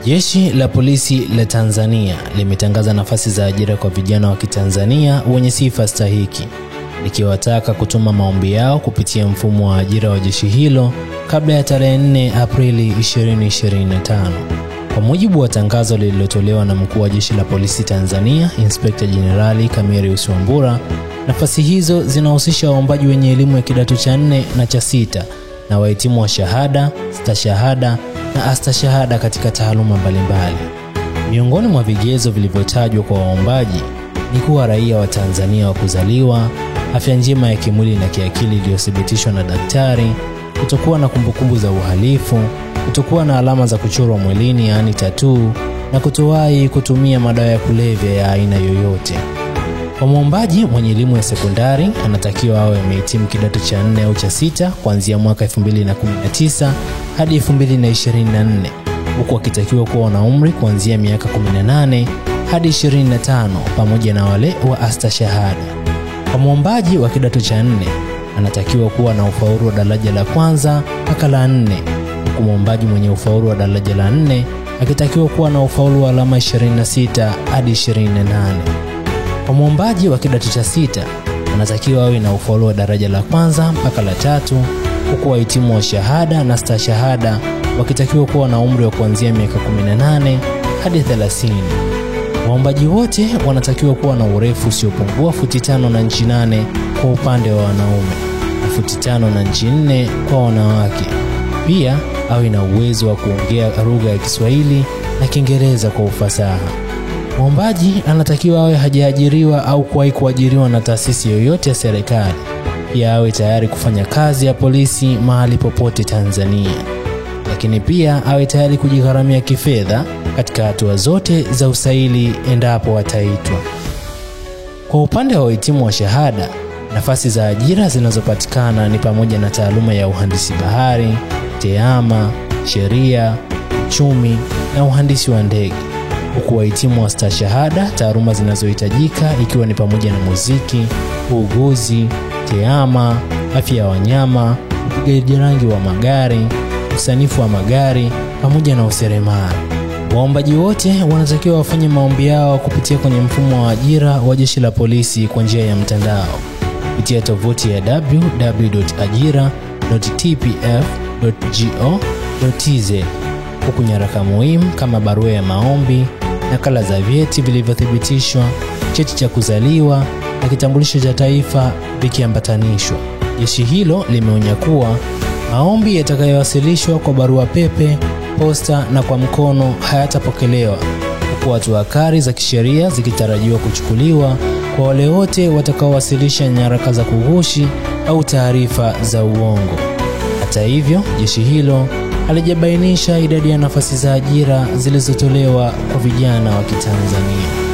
Jeshi la Polisi la Tanzania limetangaza nafasi za ajira kwa vijana wa Kitanzania wenye sifa stahiki, likiwataka kutuma maombi yao kupitia mfumo wa ajira wa jeshi hilo kabla ya tarehe 4 Aprili 2025. Kwa mujibu wa tangazo lililotolewa na mkuu wa Jeshi la Polisi Tanzania, Inspector General Camillus Wambura, nafasi hizo zinahusisha waombaji wenye elimu ya kidato cha 4 na cha 6 na wahitimu wa shahada, stashahada na astashahada katika taaluma mbalimbali. Miongoni mwa vigezo vilivyotajwa kwa waombaji ni kuwa raia wa Tanzania wa kuzaliwa, afya njema ya kimwili na kiakili iliyothibitishwa na daktari, kutokuwa na kumbukumbu za uhalifu, kutokuwa na alama za kuchorwa mwilini yaani tattoo, na kutowahi kutumia madawa ya kulevya ya aina yoyote. Kwa mwombaji mwenye elimu ya sekondari anatakiwa awe amehitimu kidato cha 4 au cha 6 kuanzia mwaka 2019 hadi 2024, huku akitakiwa kuwa na umri kuanzia miaka 18 hadi 25 pamoja na wale wa astashahada. Kwa mwombaji wa kidato cha 4 anatakiwa kuwa na ufaulu wa daraja la kwanza mpaka la 4, huku mwombaji mwenye ufaulu wa daraja la 4 akitakiwa kuwa na ufaulu wa alama 26 hadi 28. Kwa mwombaji wa kidato cha 6 anatakiwa awe na ufaulu wa daraja la kwanza mpaka la 3, huku wahitimu wa shahada na stashahada wakitakiwa kuwa na umri wa kuanzia miaka 18 hadi 30. Waombaji wote wanatakiwa kuwa na urefu usiopungua futi 5 na inchi 8 kwa upande wa wanaume na futi 5 na inchi 4 kwa wanawake. Pia awe na uwezo wa kuongea lugha ya Kiswahili na Kiingereza kwa ufasaha. Mwombaji anatakiwa awe hajaajiriwa au kuwahi kuajiriwa na taasisi yoyote ya serikali. Pia awe tayari kufanya kazi ya polisi mahali popote Tanzania. Lakini pia awe tayari kujigharamia kifedha katika hatua zote za usaili endapo ataitwa. Kwa upande wa wahitimu wa shahada, nafasi za ajira zinazopatikana ni pamoja na taaluma ya uhandisi bahari, tehama, sheria, uchumi na uhandisi wa ndege. Huku wahitimu wa stashahada, taaluma zinazohitajika ikiwa ni pamoja na muziki, uuguzi, tehama, afya ya wanyama, upigaji rangi wa magari, usanifu wa magari pamoja na useremala. Waombaji wote wanatakiwa wafanye maombi yao kupitia kwenye mfumo wa ajira wa Jeshi la Polisi kwa njia ya mtandao kupitia tovuti ya www.ajira.tpf.go.tz, huku nyaraka muhimu kama barua ya maombi, nakala za vyeti vilivyothibitishwa, cheti cha kuzaliwa na kitambulisho cha taifa vikiambatanishwa. Jeshi hilo limeonya kuwa maombi yatakayowasilishwa kwa barua pepe, posta na kwa mkono hayatapokelewa, huku hatua kali za kisheria zikitarajiwa kuchukuliwa kwa wale wote watakaowasilisha nyaraka za kughushi au taarifa za uongo. Hata hivyo, jeshi hilo halijabainisha idadi ya nafasi za ajira zilizotolewa kwa vijana wa Kitanzania.